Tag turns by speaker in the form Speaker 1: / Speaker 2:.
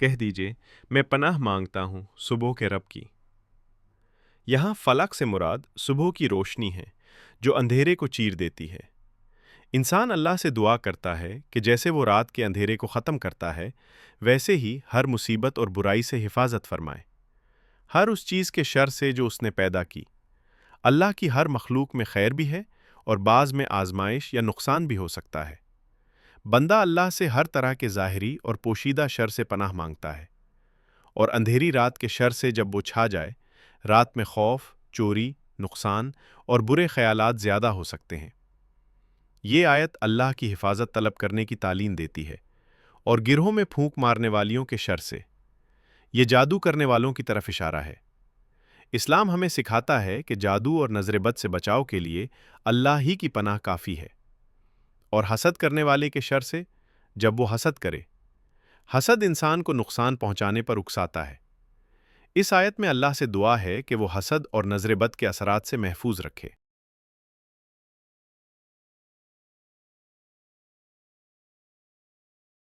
Speaker 1: کہہ دیجئے میں پناہ مانگتا ہوں صبح کے رب کی۔ یہاں فلق سے مراد صبح کی روشنی ہے جو اندھیرے کو چیر دیتی ہے۔ انسان اللہ سے دعا کرتا ہے کہ جیسے وہ رات کے اندھیرے کو ختم کرتا ہے ویسے ہی ہر مصیبت اور برائی سے حفاظت فرمائے، ہر اس چیز کے شر سے جو اس نے پیدا کی۔ اللہ کی ہر مخلوق میں خیر بھی ہے اور بعض میں آزمائش یا نقصان بھی ہو سکتا ہے۔ بندہ اللہ سے ہر طرح کے ظاہری اور پوشیدہ شر سے پناہ مانگتا ہے، اور اندھیری رات کے شر سے جب وہ چھا جائے، رات میں خوف، چوری، نقصان اور برے خیالات زیادہ ہو سکتے ہیں۔ یہ آیت اللہ کی حفاظت طلب کرنے کی تعلیم دیتی ہے، اور گرہوں میں پھونک مارنے والیوں کے شر سے، یہ جادو کرنے والوں کی طرف اشارہ ہے۔ اسلام ہمیں سکھاتا ہے کہ جادو اور نظر بد سے بچاؤ کے لیے اللہ ہی کی پناہ کافی ہے، اور حسد کرنے والے کے شر سے، جب وہ حسد کرے۔ حسد انسان کو نقصان پہنچانے پر اکساتا ہے۔ اس آیت میں اللہ سے دعا ہے کہ وہ حسد اور نظر بد کے اثرات سے محفوظ رکھے۔